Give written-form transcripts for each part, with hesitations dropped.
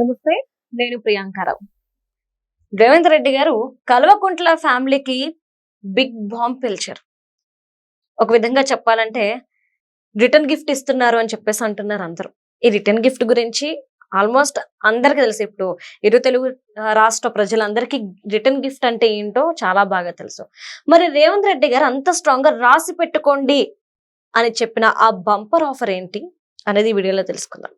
నమస్తే, నేను ప్రియాంకారావు. రేవంత్ రెడ్డి గారు కల్వకుంట్ల ఫ్యామిలీకి బిగ్ బాంబ్ పిలిచారు. ఒక విధంగా చెప్పాలంటే రిటర్న్ గిఫ్ట్ ఇస్తున్నారు అని చెప్పేసి అంటున్నారు అందరూ. ఈ రిటర్న్ గిఫ్ట్ గురించి ఆల్మోస్ట్ అందరికీ తెలుసు. ఇప్పుడు ఇరు తెలుగు రాష్ట్ర ప్రజలందరికీ రిటర్న్ గిఫ్ట్ అంటే ఏంటో చాలా బాగా తెలుసు. మరి రేవంత్ రెడ్డి గారు అంత స్ట్రాంగ్ గా రాసి పెట్టుకోండి అని చెప్పిన ఆ బంపర్ ఆఫర్ ఏంటి అనేది ఈ వీడియోలో తెలుసుకుందాం.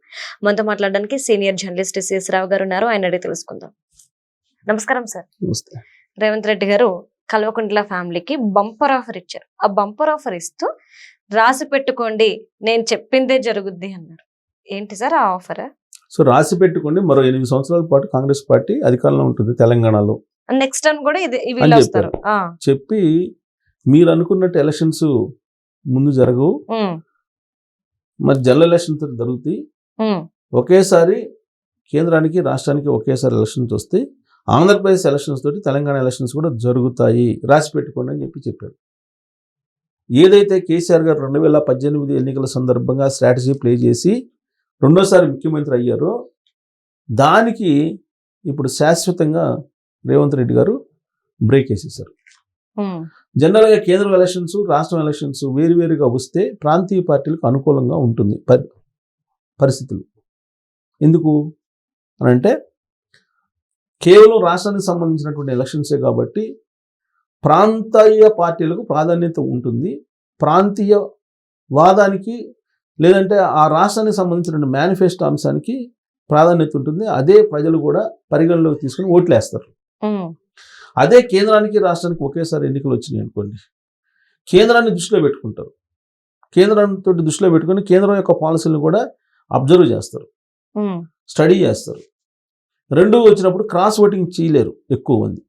మనతో మాట్లాడడానికి సీనియర్ జర్నలిస్ట్ సిఎస్ రావు గారు ఉన్నారు. ఆయన అడిగి తెలుసుకుందాం. నమస్కారం సార్. నమస్తే. రేవంత్ రెడ్డి గారు కల్వకుంట్ల ఫ్యామిలీకి బంపర్ ఆఫర్ ఇచ్చారు. ఆ బంపర్ ఆఫర్ ఇస్తూ రాసి పెట్టుకోండి, నేను చెప్పిందే జరుగుద్ది అన్నారు. ఏంటి సార్ ఆ ఆఫర్? సో రాసి పెట్టుకోండి, మరో 8 సంవత్సరాల పాటు కాంగ్రెస్ పార్టీ అధికారంలో ఉంటుంది తెలంగాణలో. నెక్స్ట్ టైం కూడా ఇది వీళ్ళు వస్తారు చెప్పి, మీరు అనుకున్నట్టు ఎలక్షన్స్ ముందు జరగవు, మరి జనరల్ ఎలక్షన్స్ జరుగుతాయి. ఒకేసారి కేంద్రానికి రాష్ట్రానికి ఒకేసారి ఎలక్షన్స్ వస్తాయి. ఆంధ్రప్రదేశ్ ఎలక్షన్స్ తోటి తెలంగాణ ఎలక్షన్స్ కూడా జరుగుతాయి, రాసి పెట్టుకోండి అని చెప్పాడు. ఏదైతే కేసీఆర్ గారు 2018 ఎన్నికల సందర్భంగా స్ట్రాటజీ ప్లే చేసి రెండోసారి ముఖ్యమంత్రి అయ్యారో, దానికి ఇప్పుడు శాశ్వతంగా రేవంత్ రెడ్డి గారు బ్రేక్ వేసేసారు. జనరల్గా కేంద్ర ఎలక్షన్స్, రాష్ట్రం ఎలక్షన్స్ వేరువేరుగా వస్తే ప్రాంతీయ పార్టీలకు అనుకూలంగా ఉంటుంది పరిస్థితులు. ఎందుకు అని అంటే, కేవలం రాష్ట్రానికి సంబంధించినటువంటి ఎలక్షన్సే కాబట్టి ప్రాంతీయ పార్టీలకు ప్రాధాన్యత ఉంటుంది. ప్రాంతీయ వాదానికి లేదంటే ఆ రాష్ట్రానికి సంబంధించిన మేనిఫెస్టో అంశానికి ప్రాధాన్యత ఉంటుంది. అదే ప్రజలు కూడా పరిగణలోకి తీసుకుని ఓట్లేస్తారు. అదే కేంద్రానికి రాష్ట్రానికి ఒకేసారి ఎన్నికలు వచ్చినాయి అనుకోండి, కేంద్రాన్ని దృష్టిలో పెట్టుకుంటారు. కేంద్రంతో దృష్టిలో పెట్టుకుని కేంద్రం యొక్క పాలసీలను కూడా అబ్జర్వ్ చేస్తారు, స్టడీ చేస్తారు. రెండు వచ్చినప్పుడు క్రాస్ ఓటింగ్ చేయలేరు ఎక్కువ మంది.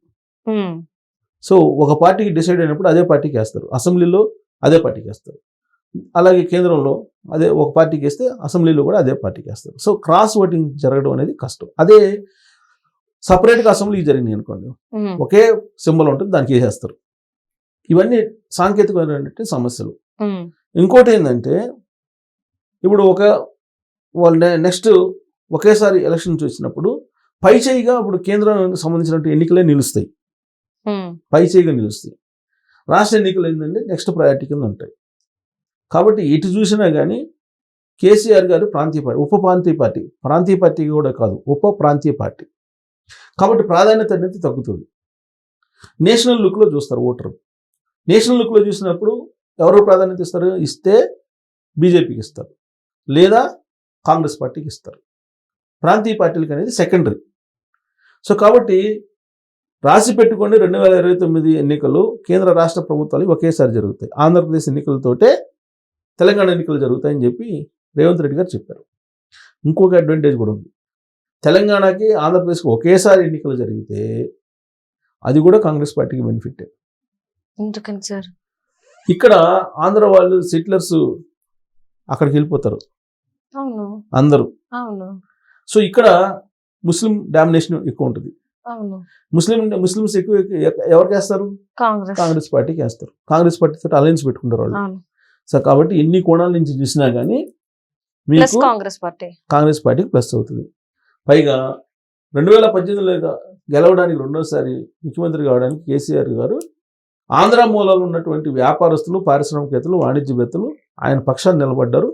సో ఒక పార్టీకి డిసైడ్ అయినప్పుడు అదే పార్టీకి వేస్తారు, అసెంబ్లీలో అదే పార్టీకి వేస్తారు. అలాగే కేంద్రంలో అదే ఒక పార్టీకి వేస్తే అసెంబ్లీలో కూడా అదే పార్టీకి వేస్తారు. సో క్రాస్ ఓటింగ్ జరగడం అనేది కష్టం. అదే సపరేట్గా అసెంబ్లీకి జరిగినాయి అనుకోండి, ఒకే సింబల్ ఉంటుంది, దానికి వేసేస్తారు. ఇవన్నీ సాంకేతికమైనటువంటి సమస్యలు. ఇంకోటి ఏంటంటే, ఇప్పుడు వాళ్ళు నెక్స్ట్ ఒకేసారి ఎలక్షన్స్ వచ్చినప్పుడు పైచేయిగా ఇప్పుడు కేంద్రానికి సంబంధించినటువంటి ఎన్నికలే నిలుస్తాయి, పైచేయిగా నిలుస్తాయి. రాష్ట్ర ఎన్నికలు ఏంటంటే నెక్స్ట్ ప్రయారిటీ కింద ఉంటాయి. కాబట్టి ఎటు చూసినా కానీ కేసీఆర్ గారు ప్రాంతీయ పార్టీ, ఉప ప్రాంతీయ పార్టీ, ప్రాంతీయ పార్టీ కూడా కాదు, ఉప ప్రాంతీయ పార్టీ. కాబట్టి ప్రాధాన్యత అనేది తగ్గుతుంది. నేషనల్ లుక్లో చూస్తారు ఓటరు. నేషనల్ లుక్లో చూసినప్పుడు ఎవరు ప్రాధాన్యత ఇస్తారు? ఇస్తే బీజేపీకి ఇస్తారు, లేదా కాంగ్రెస్ పార్టీకి ఇస్తారు. ప్రాంతీయ పార్టీలకు అనేది సెకండరీ. సో కాబట్టి రాసి పెట్టుకోండి, 2029 ఎన్నికలు కేంద్ర రాష్ట్ర ప్రభుత్వాలు ఒకేసారి జరుగుతాయి. ఆంధ్రప్రదేశ్ ఎన్నికలతోటే తెలంగాణ ఎన్నికలు జరుగుతాయని చెప్పి రేవంత్ రెడ్డి గారు చెప్పారు. ఇంకొక అడ్వాంటేజ్ కూడా ఉంది. తెలంగాణకి ఆంధ్రప్రదేశ్కి ఒకేసారి ఎన్నికలు జరిగితే అది కూడా కాంగ్రెస్ పార్టీకి బెనిఫిట్. ఎందుకని సార్? ఇక్కడ ఆంధ్ర వాళ్ళు సెటిలర్స్ అక్కడికి వెళ్ళిపోతారు అందరూ. సో ఇక్కడ ముస్లిం డామినేషన్ ఎక్కువ ఉంటుంది. ముస్లిమ్స్ ఎక్కువ ఎవరికి వేస్తారు? కాంగ్రెస్ పార్టీకి వేస్తారు. కాంగ్రెస్ పార్టీతో అలయన్స్ పెట్టుకుంటారు వాళ్ళు. సో కాబట్టి ఎన్ని కోణాల నుంచి చూసినా కానీ మీకు కాంగ్రెస్ పార్టీకి ప్లస్ అవుతుంది. పైగా 2018లో గెలవడానికి రెండోసారి ముఖ్యమంత్రి కావడానికి కేసీఆర్ గారు ఆంధ్ర మూలాలు ఉన్నటువంటి వ్యాపారస్తులు, పారిశ్రామికవేత్తలు, వాణిజ్యవేత్తలు ఆయన పక్షాన్ని నిలబడ్డారు.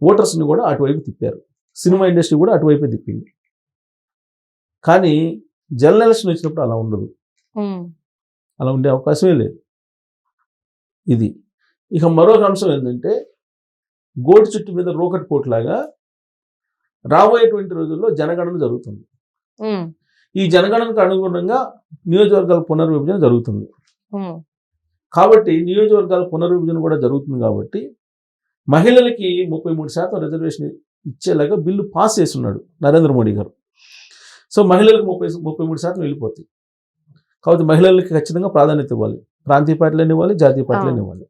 ఓటర్స్ని కూడా అటువైపు తిప్పారు. సినిమా ఇండస్ట్రీ కూడా అటువైపే తిప్పింది. కానీ జనరల్ ఎలక్షన్ వచ్చినప్పుడు అలా ఉండదు, అలా ఉండే అవకాశమే లేదు. ఇది ఇక మరొక అంశం ఏంటంటే, గోటి చుట్టు మీద రోకట్ పోట్లాగా రాబోయేటువంటి రోజుల్లో జనగణన జరుగుతుంది. ఈ జనగణనకు అనుగుణంగా నియోజకవర్గాల పునర్విభజన జరుగుతుంది. కాబట్టి నియోజకవర్గాల పునర్విభజన కూడా జరుగుతుంది. కాబట్టి మహిళలకి 33% రిజర్వేషన్ ఇచ్చేలాగా బిల్లు పాస్ చేస్తున్నాడు నరేంద్ర మోడీ గారు. సో మహిళలకు 33% వెళ్ళిపోతాయి. కాబట్టి మహిళలకి ఖచ్చితంగా ప్రాధాన్యత ఇవ్వాలి. ప్రాంతీయ పార్టీలను ఇవ్వాలి, జాతీయ పార్టీలను ఇవ్వాలి.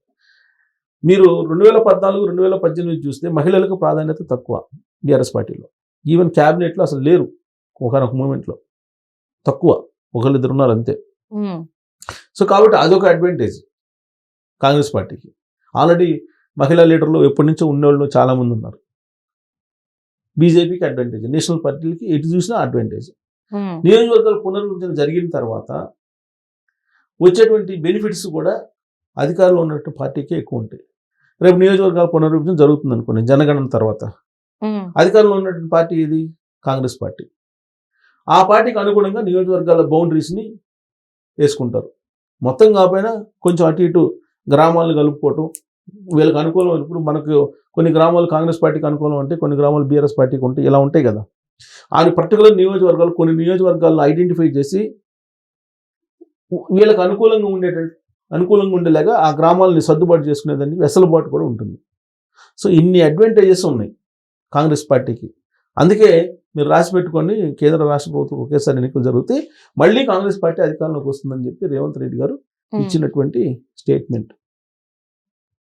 మీరు 2014, 2018 చూస్తే మహిళలకు ప్రాధాన్యత తక్కువ బీఆర్ఎస్ పార్టీలో. ఈవెన్ క్యాబినెట్లో అసలు లేరు. ఒకనొక మూమెంట్లో తక్కువ, ఒకళ్ళిద్దరు ఉన్నారు అంతే. సో కాబట్టి అదొక అడ్వాంటేజ్ కాంగ్రెస్ పార్టీకి. ఆల్రెడీ మహిళా లీడర్లు ఎప్పటి నుంచో ఉన్నవాళ్ళు చాలామంది ఉన్నారు. బీజేపీకి అడ్వాంటేజ్, నేషనల్ పార్టీలకి ఎటు చూసినా అడ్వాంటేజ్. నియోజకవర్గాల పునర్విభజన జరిగిన తర్వాత వచ్చేటువంటి బెనిఫిట్స్ కూడా అధికారంలో ఉన్నట్టు పార్టీకే ఎక్కువ ఉంటాయి. రేపు నియోజకవర్గాల పునర్విభజన జరుగుతుంది అనుకోండి, జనగణన తర్వాత అధికారంలో ఉన్నటువంటి పార్టీ ఇది కాంగ్రెస్ పార్టీ. ఆ పార్టీకి అనుగుణంగా నియోజకవర్గాల బౌండరీస్ని వేసుకుంటారు. మొత్తం కాకపోయినా కొంచెం అటు ఇటు గ్రామాలను కలుపుకోవటం వీళ్ళకి అనుకూలం. ఇప్పుడు మనకు కొన్ని గ్రామాలు కాంగ్రెస్ పార్టీకి అనుకూలం అంటే, కొన్ని గ్రామాలు బీఆర్ఎస్ పార్టీకి ఉంటాయి, ఇలా ఉంటాయి కదా. ఆ పర్టికులర్ నియోజకవర్గాలు కొన్ని నియోజకవర్గాలను ఐడెంటిఫై చేసి వీళ్ళకి అనుకూలంగా ఉండేలాగా ఆ గ్రామాలని సర్దుబాటు చేసుకునేదానికి వెసులుబాటు కూడా ఉంటుంది. సో ఇన్ని అడ్వాంటేజెస్ ఉన్నాయి కాంగ్రెస్ పార్టీకి. అందుకే మీరు రాసి పెట్టుకోండి, కేంద్ర రాష్ట్ర ప్రభుత్వం ఒకేసారి ఎన్నికలు జరుగుతాయి, మళ్ళీ కాంగ్రెస్ పార్టీ అధికారంలోకి వస్తుందని చెప్పి రేవంత్ రెడ్డి గారు ఇచ్చినటువంటి స్టేట్మెంట్.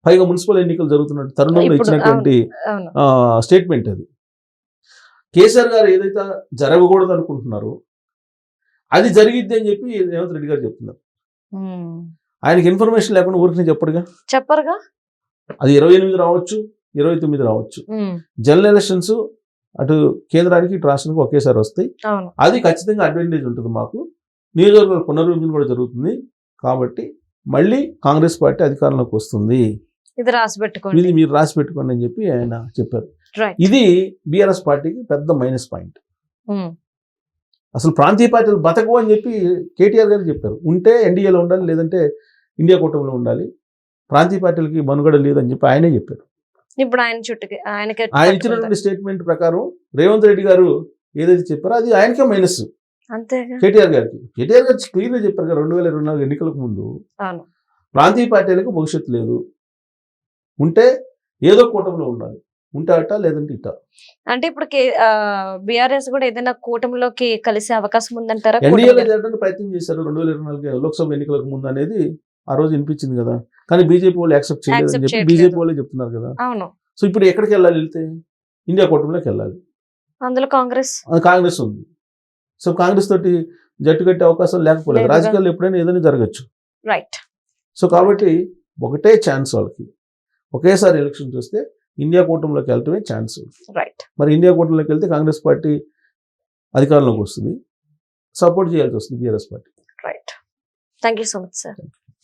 పైగా మున్సిపల్ ఎన్నికలు జరుగుతున్న తరుణంలో ఇచ్చినటువంటి స్టేట్మెంట్ అది. కేసీఆర్ గారు ఏదైతే జరగకూడదు అనుకుంటున్నారో అది జరిగిద్ది అని చెప్పి రేవంత్ రెడ్డి గారు చెప్తున్నారు. ఆయనకి ఇన్ఫర్మేషన్ లేకుండా ఊరికి చెప్పరుగా. అది 28 రావచ్చు, 29 రావచ్చు. జనరల్ ఎలక్షన్స్ అటు కేంద్రానికి ఇటు రాష్ట్రానికి ఒకేసారి వస్తాయి. అది ఖచ్చితంగా అడ్వాంటేజ్ ఉంటుంది మాకు. నియోజకవర్గాల పునర్విభజన కూడా జరుగుతుంది కాబట్టి మళ్ళీ కాంగ్రెస్ పార్టీ అధికారంలోకి వస్తుంది, ఇది మీరు రాసి పెట్టుకోండి అని చెప్పి ఆయన చెప్పారు. ఇది బీఆర్ఎస్ పార్టీకి పెద్ద మైనస్ పాయింట్. అసలు ప్రాంతీయ పార్టీలు బతకవు అని చెప్పి కేటీఆర్ గారు చెప్పారు. ఉంటే ఎన్డీఏలో ఉండాలి, లేదంటే ఇండియా కూటమిలో ఉండాలి, ప్రాంతీయ పార్టీలకి మనుగడ లేదని చెప్పి ఆయనే చెప్పారు. ఇప్పుడు ఆయన ఇచ్చినటువంటి స్టేట్మెంట్ ప్రకారం రేవంత్ రెడ్డి గారు ఏదైతే చెప్పారో అది ఆయనకే మైనస్. కేటీఆర్ గారు క్లియర్గా చెప్పారు కదా 2024 ఎన్నికలకు ముందు ప్రాంతీయ పార్టీలకు భవిష్యత్తు లేదు, ఉంటే ఏదో కూటమిలో ఉండాలి, ఉంటే అట లేదంటే ఇట. అంటే ఇప్పుడు బీఆర్ఎస్ కూడా ఏదైనా కూటమిలోకి కలిసే అవకాశం ఉందంటారా? ఎన్డీఏలో చేరడానికి ప్రయత్నం చేశారు 2024 లోక్సభ ఎన్నికలకు ముందు అనేది ఆ రోజు వినిపించింది కదా, కానీ బీజేపీ వాళ్ళు యాక్సెప్ట్ చేయలేదని చెప్పి బీజేపీ వాళ్ళే చెప్తున్నారు కదా. సో ఇప్పుడు ఎక్కడికి వెళ్ళాలి? వెళ్తే ఇండియా కూటమిలోకి వెళ్ళాలి. అందులో కాంగ్రెస్ ఉంది. సో కాంగ్రెస్ తోటి జట్టు కట్టే అవకాశం లేకపోలేదు. రాజకీయాల్లో ఎప్పుడైనా ఏదైనా జరగచ్చు. రైట్. సో కాబట్టి ఒకటే ఛాన్స్ వాళ్ళకి, ఒకేసారి ఎలక్షన్ చూస్తే ఇండియా కూటమిలోకి వెళ్ళటమే ఛాన్స్. రైట్. మరి ఇండియా కూటమిలోకి వెళ్తే కాంగ్రెస్ పార్టీ అధికారంలోకి వస్తుంది, సపోర్ట్ చేయాల్సి వస్తుంది BRS party. Right. Thank you so much sir.